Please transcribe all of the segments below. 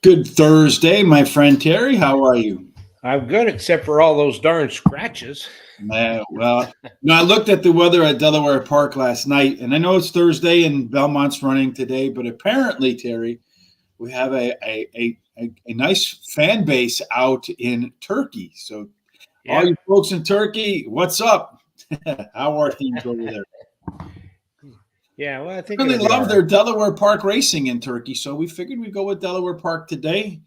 Good Thursday, my friend Terry. How are you? I'm good, except for all those darn scratches. I looked at the weather at Delaware Park last night, and I know it's Thursday and Belmont's running today, but apparently, Terry, we have a nice fan base out in Turkey. So, all Yeah. you folks in Turkey, what's up? How are things over there? Yeah, well, I think Really it'll be love all their right. Delaware Park racing in Turkey, so we figured we'd go with Delaware Park today.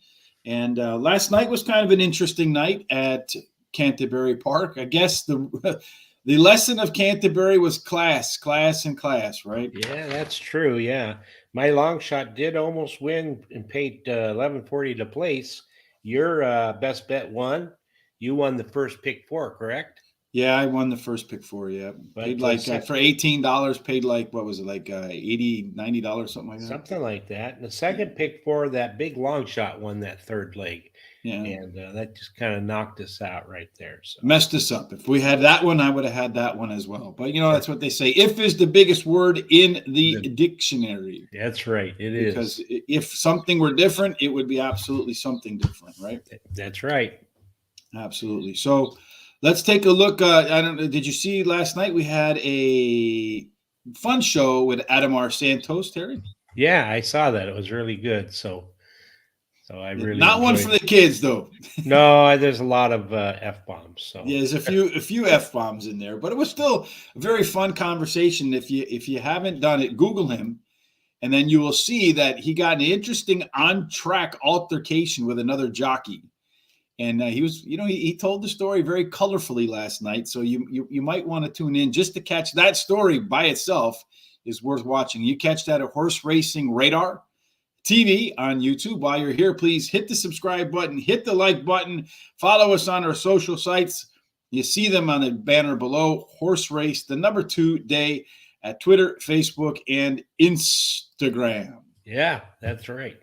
And last night was kind of an interesting night at Canterbury Park. I guess the the lesson of Canterbury was class, and class, right? Yeah, that's true. Yeah, my long shot did almost win and paid 11.40 to place. Your best bet won. You won the first pick four, correct? Yeah, I won the first pick four. Yeah, paid But like for $18. Paid like what was it like 80 $90 something like that. something like that. And the second pick four, that big long shot won that third leg, Yeah, and that just kind of knocked us out right there. So messed us up. If we had that one, I would have had that one as well. But that, that's what they say. If is the biggest word in the that- dictionary. that's right. It Because is. if something were different, it would be absolutely something different, right? That's right. Absolutely. So let's take a look. I don't know. Did you see last night we had a fun show with Adamar Santos, Terry? Yeah, I saw that. It was really good. So I really Not one for enjoyed the it. kids, though. No, there's a lot of F bombs. So Yeah, there's a few f bombs in there, but it was still a very fun conversation. If you haven't done it, Google him, and then you will see that he got an interesting on track altercation with another jockey. And he was, he told the story very colorfully last night. So you might want to tune in just to catch that story by itself is worth watching. You catch that at Horse Racing Radar TV on YouTube. While you're here, please hit the subscribe button, hit the like button, follow us on our social sites. You see them on the banner below. Horse Race, the number 2 day at Twitter, Facebook, and Instagram. yeah, that's right.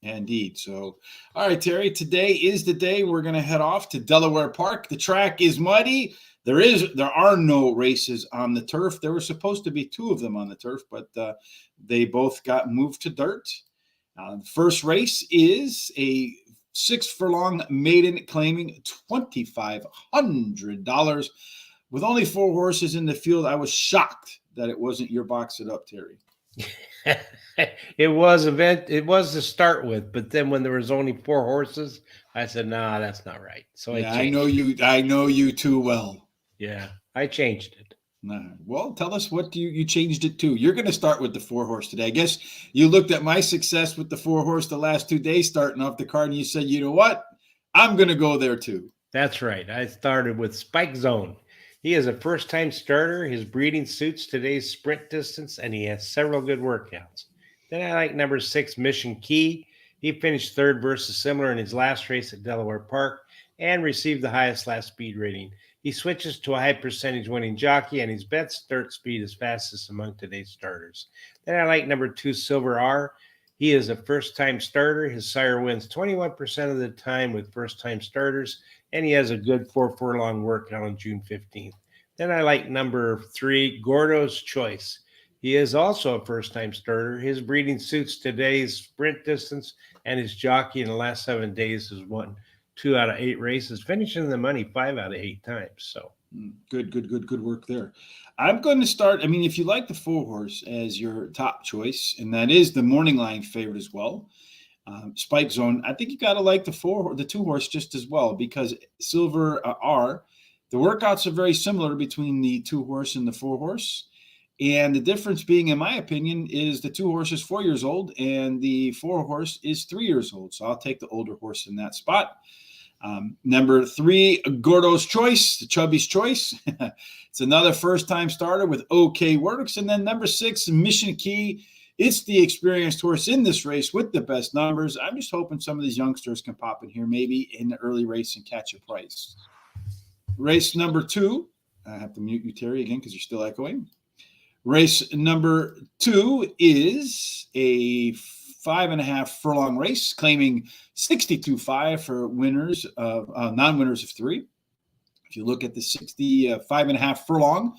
Indeed. So, all right, Terry, today is the day we're going to head off to Delaware Park. The track is muddy. There are no races on the turf. There were supposed to be 2 of them on the turf, but they both got moved to dirt. The first race is a 6 furlong maiden claiming $2,500 with only 4 horses in the field. I was shocked that it wasn't your box it up, Terry. It was to start with, but then when there was only 4 horses, I said, "Nah, that's not right." So I Yeah, changed it. I know you too well. Yeah, I changed it. Well, tell us what you changed it to. You're going to start with the 4 horse today. I guess you looked at my success with the 4 horse the last 2 days starting off the card, and you said, you know what? I'm going to go there too. That's right. I started with Spike Zone. He is a first-time starter. His breeding suits today's sprint distance, and he has several good workouts. Then I like number 6, Mission Key. He finished third versus similar in his last race at Delaware Park and received the highest last speed rating. He switches to a high percentage winning jockey, and his best start speed is fastest among today's starters. Then I like number 2, Silver R. He is a first-time starter. His sire wins 21% of the time with first-time starters, and he has a good 4 furlong workout on June 15th. Then I like number 3, Gordo's Choice. He is also a first-time starter. His breeding suits today's sprint distance, and his jockey in the last 7 days has won 2 out of 8 races, finishing the money 5 out of 8 times. So Good work there. I'm going to start. I mean, if you like the 4 horse as your top choice, and that is the morning line favorite as well, Spike Zone, I think you got to like the 2 horse just as well because Silver R, the workouts are very similar between the 2 horse and the 4 horse. And the difference being, in my opinion, is the 2 horse is 4 years old and the 4 horse is 3 years old. So I'll take the older horse in that spot. Number 3, Gordo's Choice, the Chubby's Choice. It's another first-time starter with OK Works. And then number 6, Mission Key. It's the experienced horse in this race with the best numbers. I'm just hoping some of these youngsters can pop in here maybe in the early race and catch a price. Race number 2. I have to mute you, Terry, again because you're still echoing. Race number 2 is a 5.5 furlong race, claiming 62.5 for winners of non-winners of 3. If you look at the 65.5 furlong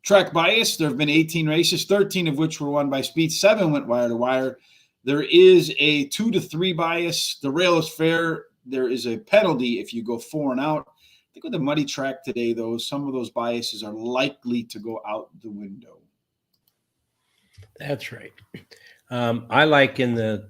track bias, there have been 18 races, 13 of which were won by speed. 7 went wire to wire. There is a 2 to 3 bias. The rail is fair. There is a penalty if you go 4 and out. I think with the muddy track today, though, some of those biases are likely to go out the window. That's right. I like in the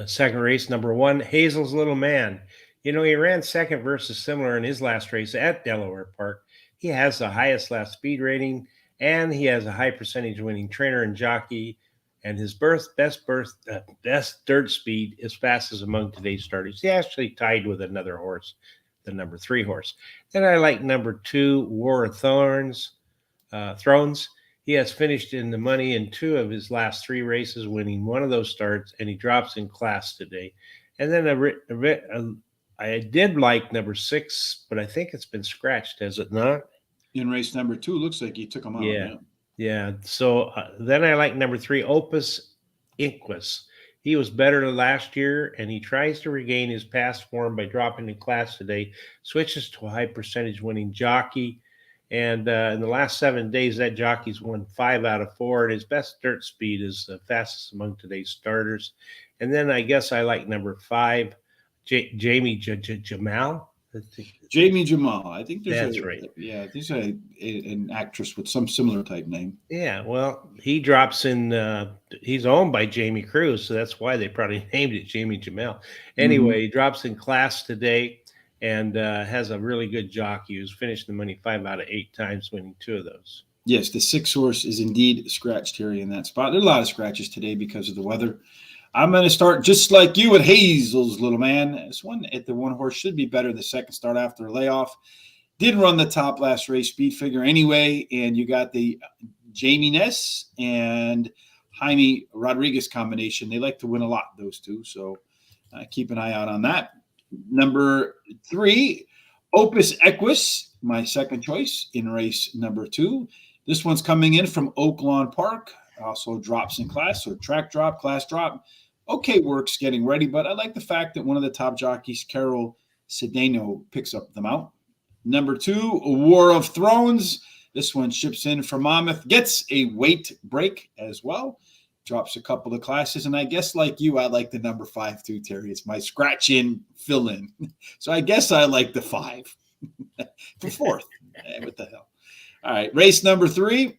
second race, number 1, Hazel's Little Man. He ran second versus similar in his last race at Delaware Park. He has the highest last speed rating, and he has a high percentage winning trainer and jockey. And his best dirt speed is fastest among today's starters. He actually tied with another horse, the number 3 horse. Then I like number 2, War of Thrones. He has finished in the money in 2 of his last 3 races, winning one of those starts, and he drops in class today. And then I did like number 6, but I think it's been scratched, has it not? In race number 2, looks like he took him out. Yeah. So then I like number 3, Opus Inquis. He was better than last year, and he tries to regain his past form by dropping in class today. Switches to a high percentage winning jockey. And in the last 7 days, that jockey's won 5 out of 4. And his best dirt speed is the fastest among today's starters. And then I guess I like number 5, Jamie Jamal. Jamie Jamal. I think that's right. Yeah, there's an actress with some similar type name. Yeah, well, he drops in. He's owned by Jamie Cruz, so that's why they probably named it Jamie Jamal. Anyway, He drops in class today and has a really good jockey who's finished the money 5 out of 8 times, winning 2 of those. Yes, the 6 horse is indeed scratched here in that spot. There are a lot of scratches today because of the weather. I'm going to start just like you with Hazel's Little Man. This one at the 1 horse should be better the second start after a layoff. Did run the top last race speed figure anyway, and you got the Jamie Ness and Jaime Rodriguez combination. They like to win a lot, those 2, so keep an eye out on that. Number 3, Opus Equus, my second choice in race number 2. This one's coming in from Oak Lawn Park. Also drops in class, so track drop, class drop. Okay, works getting ready, but I like the fact that one of the top jockeys, Carol Cedeno, picks up the mount. Number 2, War of Thrones. This one ships in from Monmouth, gets a weight break as well. Drops a couple of classes, and I guess like you, I like the number 5 too, Terry. It's my scratch-in, fill-in. So I guess I like the 5 for 4th. What the hell? All right, race number 3.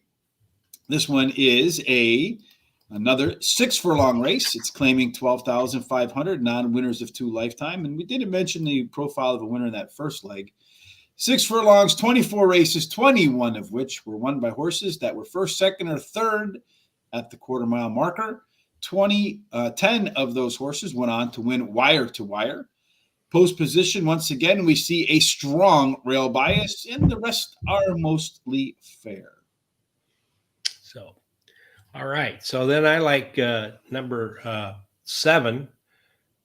This one is another 6 furlong race. It's claiming 12,500 non-winners of 2 lifetime. And we didn't mention the profile of a winner in that first leg. 6 furlongs, 24 races, 21 of which were won by horses that were first, second, or third at the quarter-mile marker. 10 of those horses went on to win wire to wire. Post position, once again, we see a strong rail bias, and the rest are mostly fair. So, all right. So then I like number 7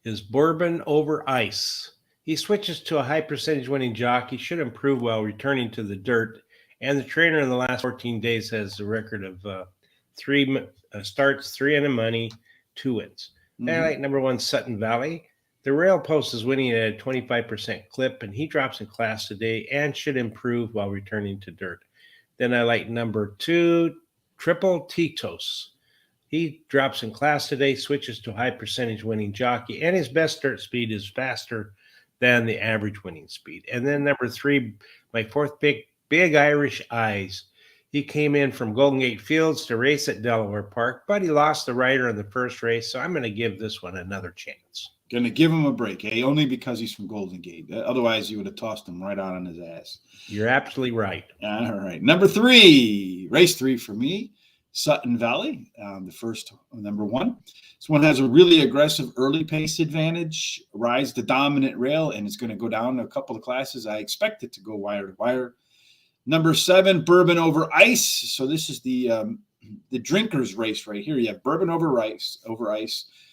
is Bourbon Over Ice. He switches to a high percentage winning jockey, should improve while returning to the dirt. And the trainer in the last 14 days has a record of 3 starts, 3 in the money, 2 wins. Then I like number 1, Sutton Valley. The rail post is winning at a 25% clip, and he drops in class today and should improve while returning to dirt. Then I like number 2, Triple Titos. He drops in class today, switches to high percentage winning jockey, and his best dirt speed is faster than the average winning speed. And then number 3, my 4th pick, Big Irish Eyes. He came in from Golden Gate Fields to race at Delaware Park, but he lost the rider in the first race, so I'm going to give this one another chance. Going to give him a break, only because he's from Golden Gate. Otherwise, you would have tossed him right on his ass. You're absolutely right. All right. Number 3, race 3 for me, Sutton Valley, the first number 1. This one has a really aggressive early pace advantage, rides the dominant rail, and it's going to go down a couple of classes. I expect it to go wire to wire. Number 7, Bourbon Over Ice. So this is the drinkers race right here. You have Bourbon Over Ice.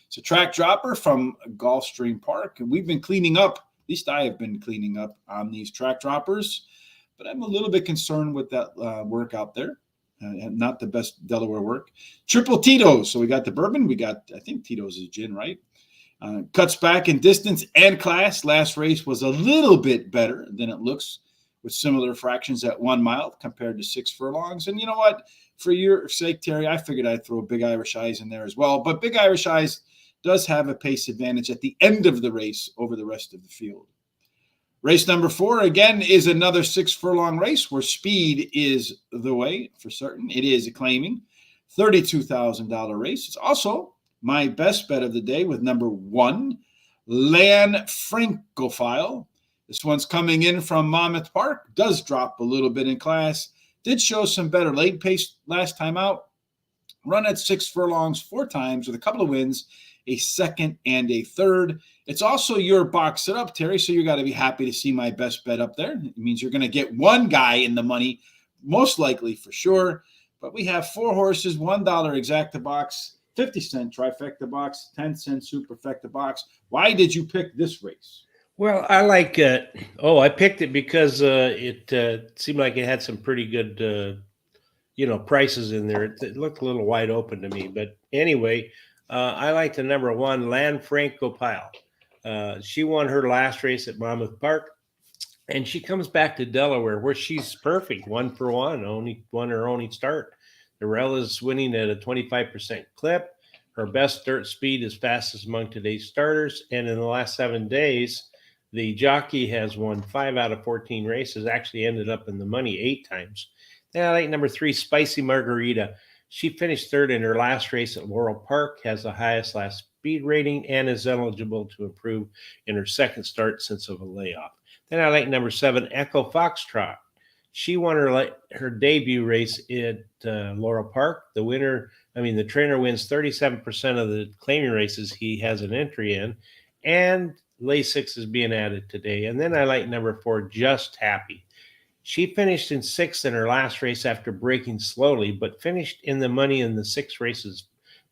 It's a track dropper from Gulfstream Park. And we've been cleaning up, at least I have been cleaning up on these track droppers. But I'm a little bit concerned with that work out there. Not the best Delaware work. Triple Tito's. So we got the bourbon. We got, I think Tito's is gin, right? Cuts back in distance and class. Last race was a little bit better than it looks with similar fractions at 1 mile compared to 6 furlongs. And you know what? for your sake, Terry, I figured I'd throw Big Irish Eyes in there as well. But Big Irish Eyes does have a pace advantage at the end of the race over the rest of the field. Race number 4, again, is another 6 furlong race where speed is the way for certain. It is a claiming $32,000 race. It's also my best bet of the day with number 1, Lan Francophile. This one's coming in from Monmouth Park. Does drop a little bit in class. Did show some better leg pace last time out. Run at 6 furlongs 4 times with a couple of wins, a second and a third. It's also your box it up, Terry, so you got to be happy to see my best bet up there. It means you're going to get one guy in the money, most likely for sure. But we have 4 horses, $1 exacta box, 50-cent trifecta box, 10-cent superfecta box. Why did you pick this race? Well, I like I picked it because it seemed like it had some pretty good prices in there. It looked a little wide open to me, but anyway, I like the number 1, Lan Francophile. She won her last race at Monmouth Park, and she comes back to Delaware where she's perfect, 1 for 1, only won her only start. Norella's winning at a 25% clip. Her best dirt speed is fastest among today's starters, and in the last 7 days, the jockey has won 5 out of 14 races, actually ended up in the money 8 times. Then I like number 3, Spicy Margarita. She finished 3rd in her last race at Laurel Park, has the highest last speed rating, and is eligible to improve in her second start since of a layoff. Then I like number 7, Echo Foxtrot. She won her debut race at Laurel Park. The trainer wins 37% of the claiming races he has an entry in, and Lasix is being added today. And then I like number 4, Just Happy. She finished in 6th in her last race after breaking slowly, but finished in the money in the 6 races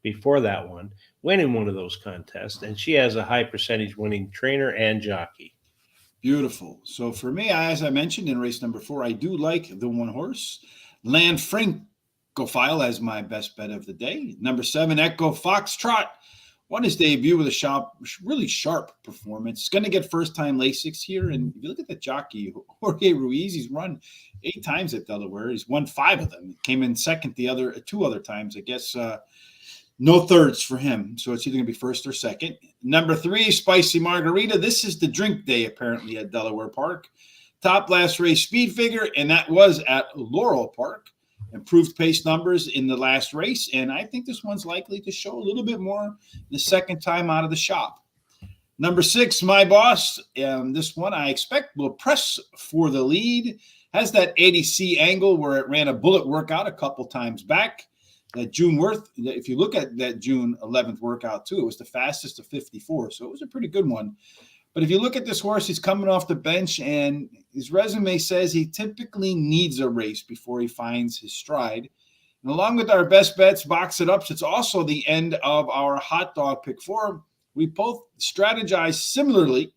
before that one, winning one of those contests. And she has a high percentage winning trainer and jockey. Beautiful. So for me, as I mentioned in race number 4, I do like the 1 horse, Lan Francophile, as my best bet of the day. Number 7, Echo Foxtrot. Won his debut with a really sharp performance. He's going to get first-time Lasix here. And if you look at the jockey, Jorge Ruiz, he's run 8 times at Delaware. He's won 5 of them. Came in second the other 2 other times. I guess no thirds for him. So it's either going to be first or second. Number 3, Spicy Margarita. This is the drink day, apparently, at Delaware Park. Top last race speed figure, and that was at Laurel Park. Improved pace numbers in the last race, and I think this one's likely to show a little bit more the second time out of the shop. Number 6, My Boss. This one I expect will press for the lead. Has that 80C angle where it ran a bullet workout a couple times back. If you look at that June 11th workout too, it was the fastest of 54, so it was a pretty good one. But if you look at this horse, he's coming off the bench, and his resume says he typically needs a race before he finds his stride. And along with our best bets, box it ups, it's also the end of our hot dog pick 4. We both strategized similarly,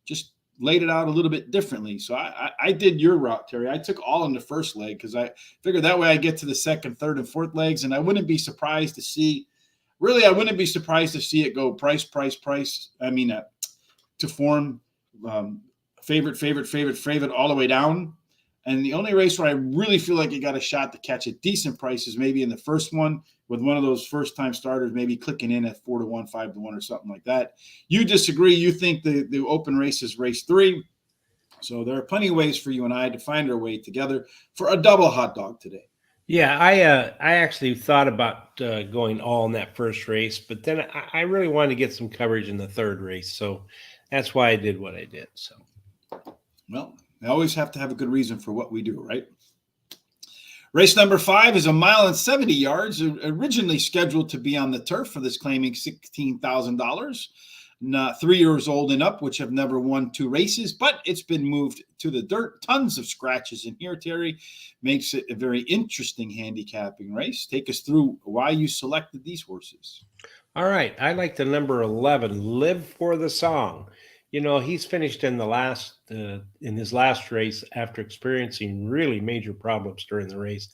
just laid it out a little bit differently. So I did your route, Terry. I took all in the first leg because I figured that way I get to the second, third, and fourth legs, and I wouldn't be surprised to see it go price. To form favorite all the way down. And the only race where I really feel like you got a shot to catch a decent price is maybe in the first one with one of those first-time starters, maybe clicking in at 4-1, 5-1, or something like that. You disagree. You think the open race is race 3. So there are plenty of ways for you and I to find our way together for a double hot dog today. Yeah, I actually thought about going all in that first race, but then I really wanted to get some coverage in the third race. So that's why I did what I did. So, well, I always have to have a good reason for what we do, right? Race number 5 is 1 mile and 70 yards, originally scheduled to be on the turf for this claiming $16,000. 3 years old and up, which have never won 2 races, but it's been moved to the dirt. Tons of scratches in here, Terry. Makes it a very interesting handicapping race. Take us through why you selected these horses. All right. I like the number 11, Live for the Song. You know, he's finished in his last race after experiencing really major problems during the race.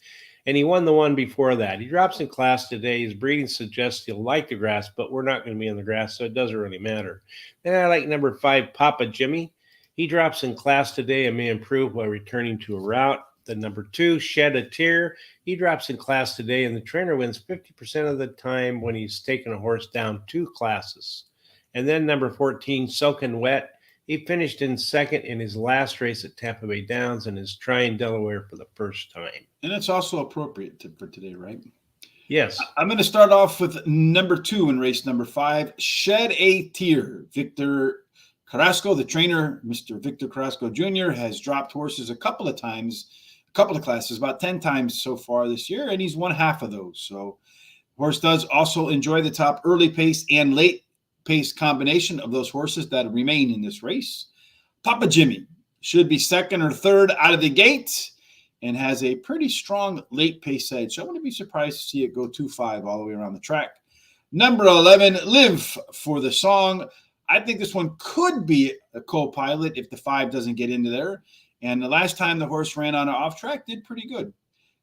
And he won the one before that. He drops in class today. His breeding suggests he'll like the grass, but we're not going to be in the grass, so it doesn't really matter. Then I like number 5, Papa Jimmy. He drops in class today and may improve while returning to a route. The number 2, Shed a Tear. He drops in class today, and the trainer wins 50% of the time when he's taken a horse down 2 classes. And then number 14, Soaking Wet. He finished in second in his last race at Tampa Bay Downs and is trying Delaware for the first time. And it's also appropriate for today, right? Yes. I'm going to start off with number 2 in race number 5, Shed a Tear. Victor Carrasco, the trainer, Mr. Victor Carrasco Jr., has dropped horses a couple of times, a couple of classes, about 10 times so far this year, and he's won half of those. So horse does also enjoy the top early pace and late pace combination of those horses that remain in this race. Papa Jimmy should be second or third out of the gate and has a pretty strong late pace edge. So I wouldn't be surprised to see it go 2-5 all the way around the track. Number 11, Live for the Song. I think this one could be a co-pilot if the 5 doesn't get into there. And the last time the horse ran on an off track, did pretty good.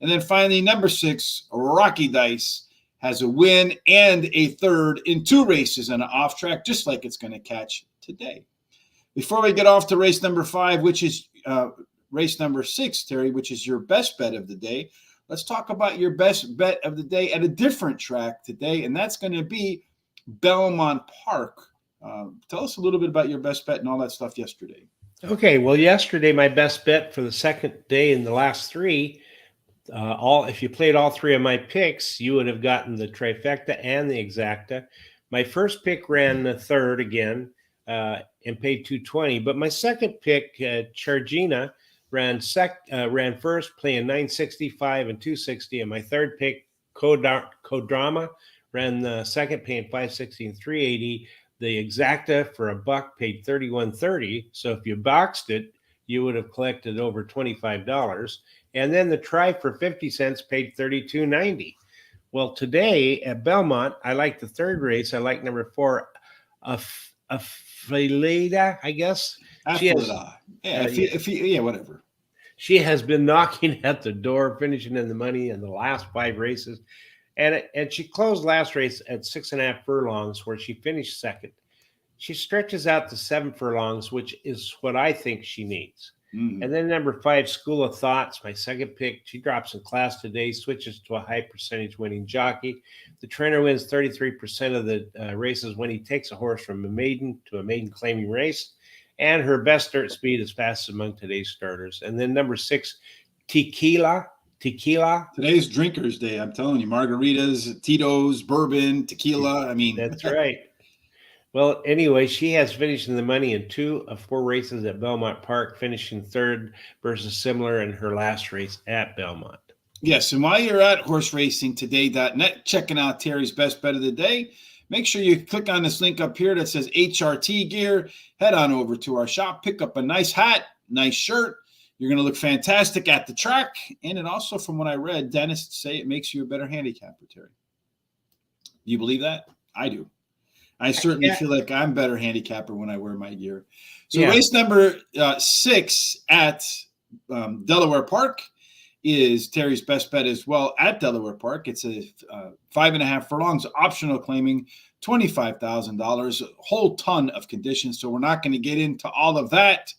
And then finally, number 6, Rocky Dice, has a win and a third in 2 races on an off track, just like it's going to catch today. Before we get off to race number 5, which is race number 6, Terry, which is your best bet of the day, let's talk about your best bet of the day at a different track today, and that's going to be Belmont Park. Tell us a little bit about your best bet and all that stuff yesterday. Okay, well, yesterday my best bet for the second day in the last 3, if you played all 3 of my picks, you would have gotten the trifecta and the exacta. My first pick ran the third again and paid $220, but my second pick, Chargina, ran first, playing $965 and $260, and my third pick, Codrama, ran the second, paying $560 and $380. The exacta for $1 paid $31.30. So if you boxed it, you would have collected over $25. And then the try for 50 cents paid $32.90. Well, today at Belmont, I like the third race. I like number 4, Affilada, I guess. Whatever. She has been knocking at the door, finishing in the money in the last 5 races. And she closed last race at 6.5 furlongs, where she finished second. She stretches out to 7 furlongs, which is what I think she needs. Mm-hmm. And then number 5, School of Thoughts, my second pick. She drops in class today, switches to a high percentage winning jockey. The trainer wins 33% of the races when he takes a horse from a maiden to a maiden claiming race. And her best dirt speed is fastest among today's starters. And then number 6, Tequila. Today's drinkers day. I'm telling you, margaritas, Tito's, bourbon, tequila. I mean, that's right. Well, anyway, she has finished in the money in 2 of 4 races at Belmont Park, finishing third versus similar in her last race at Belmont. Yes, and while you're at horseracingtoday.net, checking out Terry's best bet of the day, make sure you click on this link up here that says HRT Gear. Head on over to our shop, pick up a nice hat, nice shirt. You're going to look fantastic at the track. And it also, from what I read, dentists say it makes you a better handicapper, Terry. Do you believe that? I do. I certainly feel like I'm a better handicapper when I wear my gear. So race number 6 at Delaware Park is Terry's best bet as well at Delaware Park. It's a 5.5 furlongs, optional claiming $25,000, a whole ton of conditions. So we're not going to get into all of that.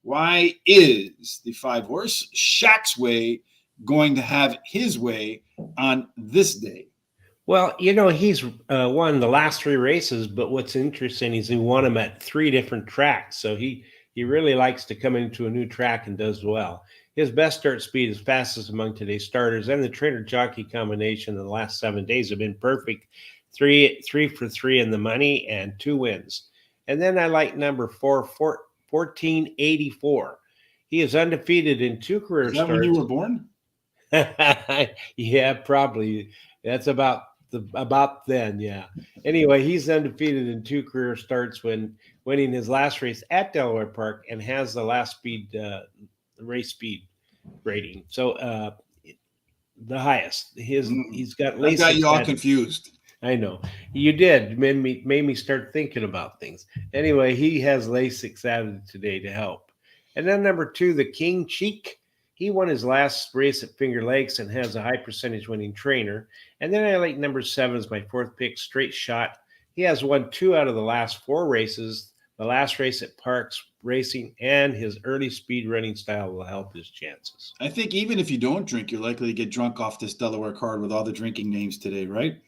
Why is the 5-horse Shack's Way going to have his way on this day? Well, he's won the last 3 races, but what's interesting is he won them at 3 different tracks. So he really likes to come into a new track and does well. His best dirt speed is fastest among today's starters, and the trainer jockey combination in the last 7 days have been perfect. 3 for 3 in the money and 2 wins. And then I like number 4, 1484. He is undefeated in 2 career starts. When you were born? Yeah, probably. That's about then, yeah. Anyway, he's undefeated in 2 career starts when winning his last race at Delaware Park and has the last race speed rating. So the highest. He's got LASIK. I got you all confused. I know. You did. Made me start thinking about things. Anyway, he has LASIK added today to help. And then number 2, the King Cheek. He won his last race at Finger Lakes and has a high percentage winning trainer. And then I like number 7 as my 4th pick, Straight Shot. He has won 2 out of the last 4 races. The last race at Parks racing, and his early speed running style will help his chances. I think even if you don't drink, you're likely to get drunk off this Delaware card with all the drinking names today, right?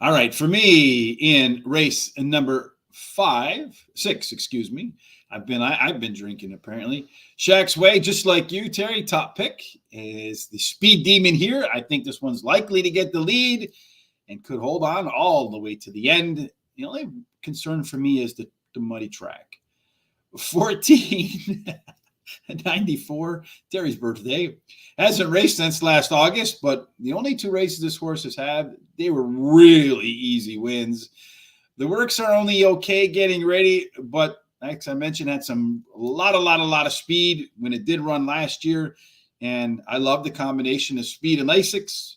All right, for me in race number 6, excuse me. I've been drinking apparently. Shack's Way, just like you, Terry. Top pick is the Speed Demon here. I think this one's likely to get the lead and could hold on all the way to the end. The only concern for me is the muddy track. 14. 94, Terry's birthday. Hasn't raced since last August, but the only 2 races this horse has had, they were really easy wins. The works are only okay getting ready, but like I mentioned, had a lot of speed when it did run last year, and I love the combination of speed and Lasix.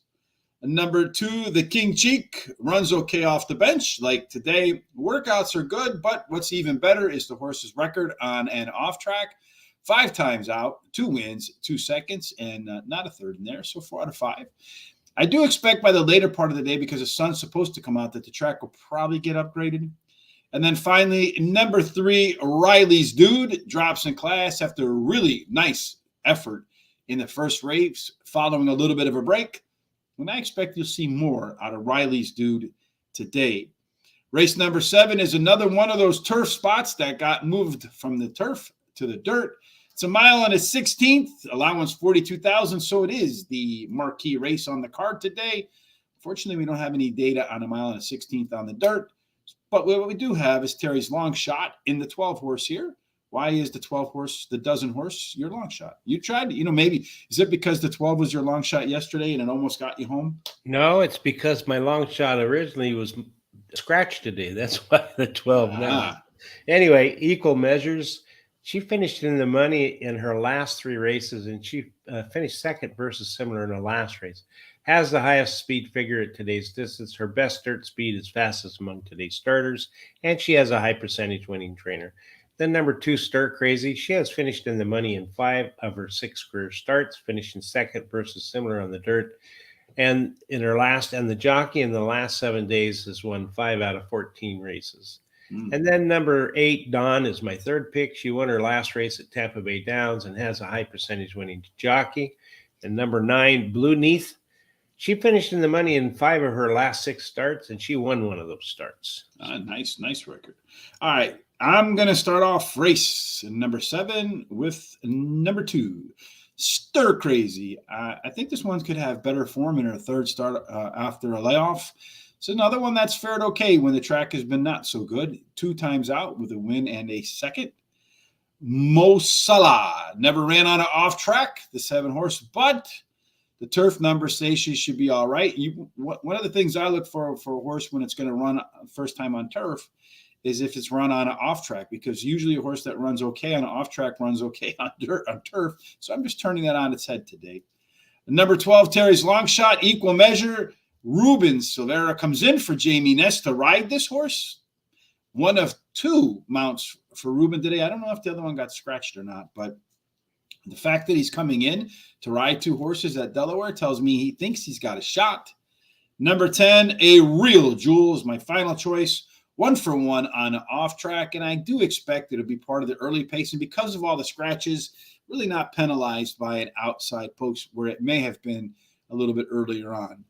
Number 2, the King Cheek, runs okay off the bench like today. Workouts are good, but what's even better is the horse's record on and off track. 5 times out, 2 wins, 2 seconds, and not a third in there. So 4 out of 5. I do expect by the later part of the day, because the sun's supposed to come out, that the track will probably get upgraded. And then finally, number 3, Riley's Dude, drops in class after a really nice effort in the first race, following a little bit of a break. And I expect you'll see more out of Riley's Dude today. Race number 7 is another one of those turf spots that got moved from the turf to the dirt. It's a mile and a 16th, allowance 42,000. So it is the marquee race on the card today. Fortunately, we don't have any data on a mile and a 16th on the dirt. But what we do have is Terry's long shot in the 12 horse here. Why is the 12 horse, the dozen horse, your long shot? You tried, maybe, is it because the 12 was your long shot yesterday and it almost got you home? No, it's because my long shot originally was scratched today. That's why the 12 now. Anyway, equal measures. She finished in the money in her last 3 races, and she finished second versus similar in the last race. Has the highest speed figure at today's distance. Her best dirt speed is fastest among today's starters, and she has a high percentage winning trainer. Then number 2, Stir Crazy. She has finished in the money in 5 of her 6 career starts, finishing second versus similar on the dirt. And in her last, and the jockey in the last 7 days has won 5 out of 14 races. And then number 8, Dawn, is my 3rd pick. She won her last race at Tampa Bay Downs and has a high percentage winning jockey. And number 9, Blue Neath. She finished in the money in 5 of her last 6 starts, and she won one of those starts. Nice record. All right, I'm going to start off race number 7 with number 2, Stir Crazy. I think this one could have better form in her 3rd start after a layoff. It's another one that's fared okay when the track has been not so good. 2 times out with a win and a second. Mo Salah never ran on an off track, the 7 horse, but the turf numbers say she should be all right. One of the things I look for a horse when it's going to run first time on turf is if it's run on an off track, because usually a horse that runs okay on an off track runs okay on turf. So I'm just turning that on its head today. Number 12, Terry's long shot, equal measure. Ruben Silvera comes in for Jamie Ness to ride this horse. One of 2 mounts for Ruben today. I don't know if the other one got scratched or not, but the fact that he's coming in to ride 2 horses at Delaware tells me he thinks he's got a shot. Number 10, A Real Jewel, is my final choice. 1 for 1 on an off track, and I do expect it to be part of the early pace. And because of all the scratches, really not penalized by an outside post where it may have been a little bit earlier on.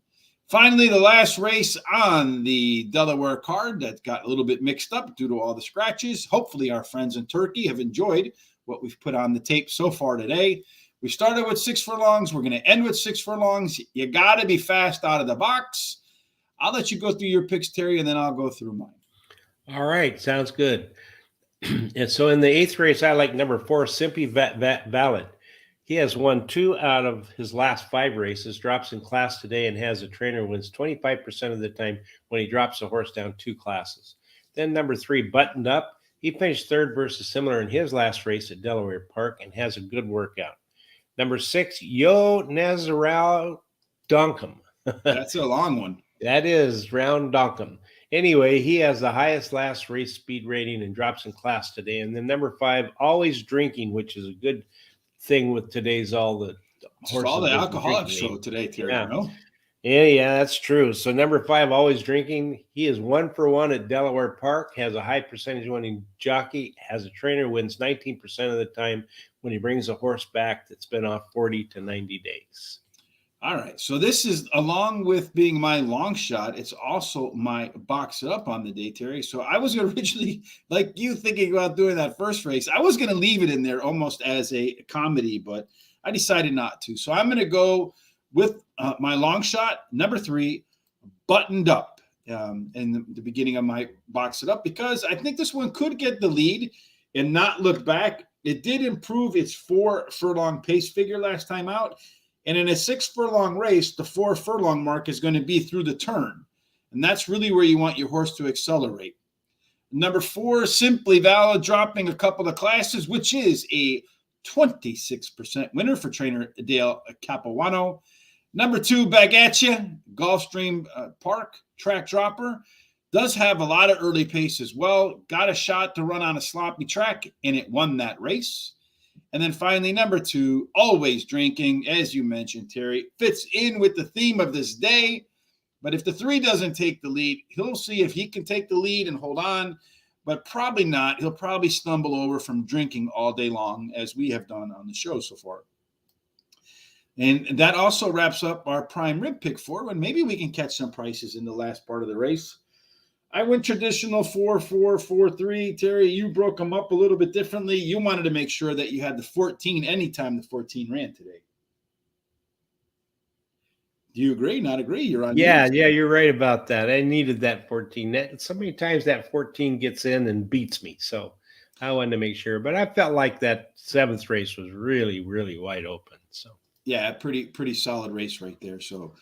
Finally, the last race on the Delaware card that got a little bit mixed up due to all the scratches. Hopefully our friends in Turkey have enjoyed what we've put on the tape so far today. We started with 6 furlongs. We're going to end with 6 furlongs. You got to be fast out of the box. I'll let you go through your picks, Terry, and then I'll go through mine. All right. Sounds good. And so in the 8th race, I like number 4, Simply Valid. He has won 2 out of his last 5 races, drops in class today, and has a trainer who wins 25% of the time when he drops a horse down 2 classes. Then number 3, Buttoned Up. He finished 3rd versus similar in his last race at Delaware Park and has a good workout. Number 6, Yo Nazaral Donkum. That's a long one. That is Round Donkum. Anyway, he has the highest last race speed rating and drops in class today. And then number 5, Always Drinking, which is a good thing with today's all the alcoholic show today, Terry. Yeah. Yeah, that's true. So number 5, always drinking. He is 1 for 1 at Delaware Park. Has a high percentage winning jockey. Has a trainer, wins 19% of the time when he brings a horse back that's been off 40 to 90 days. All right. So this is, along with being my long shot, it's also my box it up on the day, Terry. So I was originally, like you, thinking about doing that first race. I was going to leave it in there almost as a comedy, but I decided not to. So I'm going to go with my long shot, number 3, Buttoned Up, in the beginning of my box it up, because I think this one could get the lead and not look back. It did improve its 4 furlong pace figure last time out. And in a 6 furlong race, the 4 furlong mark is going to be through the turn. And that's really where you want your horse to accelerate. Number 4, Simply Valid, dropping a couple of classes, which is a 26% winner for trainer Dale Capuano. Number 2, Back At You, Gulfstream Park, track dropper. Does have a lot of early pace as well. Got a shot to run on a sloppy track, and it won that race. And then finally, number 2, Always Drinking, as you mentioned, Terry, fits in with the theme of this day. But if the 3 doesn't take the lead, he'll see if he can take the lead and hold on, but probably not. He'll probably stumble over from drinking all day long, as we have done on the show so far. And that also wraps up our prime rib pick 4, and maybe we can catch some prices in the last part of the race. I went traditional 4-4-4-3. Terry, you broke them up a little bit differently. You wanted to make sure that you had the 14 anytime the 14 ran today. Do you agree? Not agree? You're on. Yeah, you're right about that. I needed that 14. So many times that 14 gets in and beats me. So I wanted to make sure. But I felt like that 7th race was really, really wide open. So yeah, pretty solid race right there. So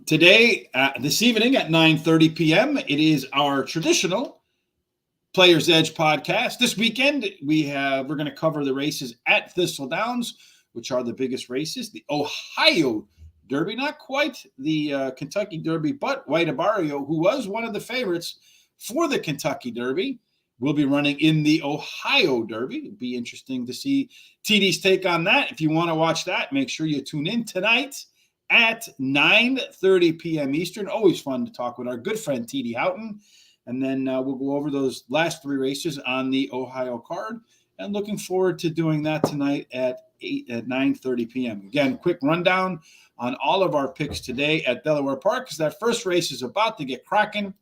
today, this evening at 9:30 p.m., it is our traditional Players Edge podcast. This weekend, we're going to cover the races at Thistle Downs, which are the biggest races. The Ohio Derby, not quite the Kentucky Derby, but White Abarrio, who was one of the favorites for the Kentucky Derby, will be running in the Ohio Derby. It'll be interesting to see TD's take on that. If you want to watch that, make sure you tune in tonight at 9:30 p.m. Eastern. Always fun to talk with our good friend TD Houghton. And then we'll go over those last 3 races on the Ohio card. And looking forward to doing that tonight at 9:30 p.m. Again, quick rundown on all of our picks today at Delaware Park, because that first race is about to get cracking.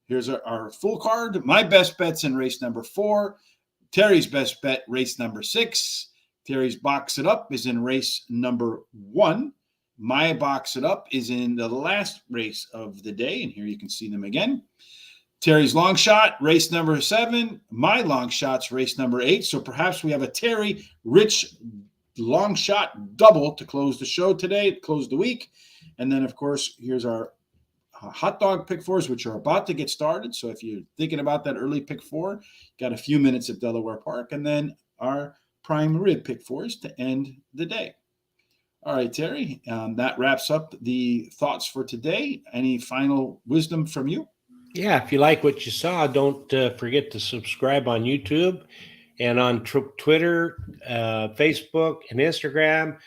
Here's our full card. My best bet's in race number 4. Terry's best bet, race number 6. Terry's box it up is in race number 1. My box it up is in the last race of the day, and here you can see them again. Terry's long shot, race number 7. My long shot's race number 8. So perhaps we have a Terry Rich long shot double to close the show today, close the week. And then, of course, here's our hot dog pick 4s, which are about to get started. So if you're thinking about that early pick 4, got a few minutes at Delaware Park, and then our prime rib pick 4s to end the day. All right, Terry, that wraps up the thoughts for today. Any final wisdom from you? Yeah, if you like what you saw, don't forget to subscribe on YouTube and on Twitter, Facebook, and Instagram.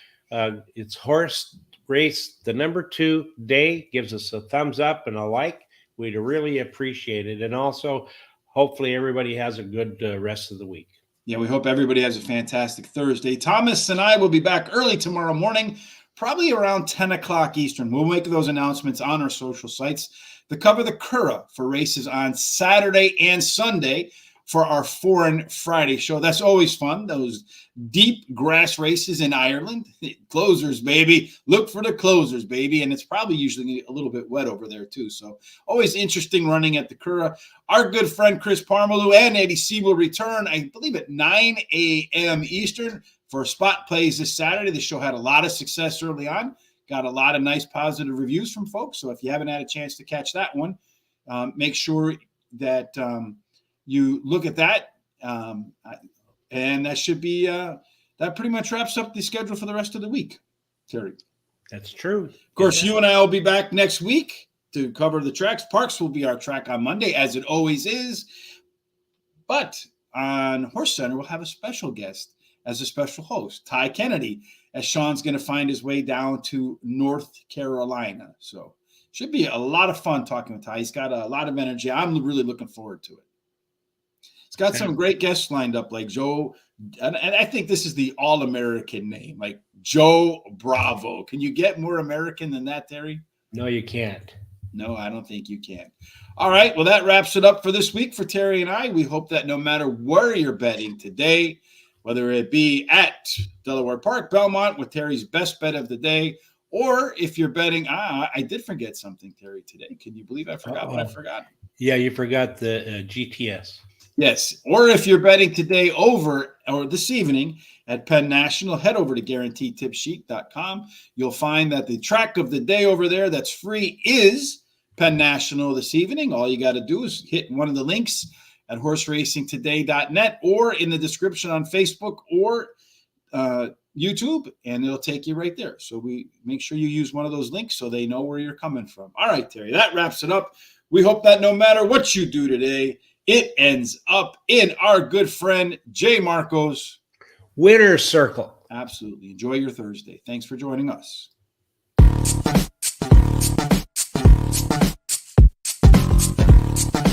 It's Horse Race, the number 2 day. Gives us a thumbs up and a like. We'd really appreciate it. And also, hopefully everybody has a good rest of the week. Yeah, we hope everybody has a fantastic Thursday. Thomas and I will be back early tomorrow morning, probably around 10 o'clock Eastern. We'll make those announcements on our social sites to cover the Curragh for races on Saturday and Sunday for our Foreign Friday show. That's always fun, those deep grass races in Ireland. Closers, baby. Look for the closers, baby. And it's probably usually a little bit wet over there, too. So always interesting running at the Curragh. Our good friend Chris Parmalu and Eddie C will return, I believe, at 9 a.m. Eastern for spot plays this Saturday. The show had a lot of success early on. Got a lot of nice positive reviews from folks. So if you haven't had a chance to catch that one, make sure that you look at that. And that should be, that pretty much wraps up the schedule for the rest of the week, Terry. That's true. Of course, you and I will be back next week to cover the tracks. Parks will be our track on Monday, as it always is. But on Horse Center, we'll have a special guest as a special host. Ty Kennedy, as Sean's going to find his way down to North Carolina. So should be a lot of fun talking with Ty. He's got a lot of energy. I'm really looking forward to it. He's got some great guests lined up, like Joe, and I think this is the all-American name, like Joe Bravo. Can you get more American than that, Terry? No, you can't. No, I don't think you can. All right, well, that wraps it up for this week for Terry and I. We hope that no matter where you're betting today, whether it be at Delaware Park, Belmont, with Terry's best bet of the day, or if you're betting, I did forget something, Terry, today. Can you believe I forgot what I forgot? Yeah, you forgot the GTS. Yes, or if you're betting today over or this evening at Penn National, head over to guaranteedtipsheet.com. You'll find that the track of the day over there that's free is Penn National this evening. All you got to do is hit one of the links at horseracingtoday.net or in the description on Facebook or YouTube, and it'll take you right there. So we make sure you use one of those links so they know where you're coming from. All right, Terry, that wraps it up. We hope that no matter what you do today, it ends up in our good friend Jay Marco's winner's circle. Absolutely. Enjoy your Thursday. Thanks for joining us.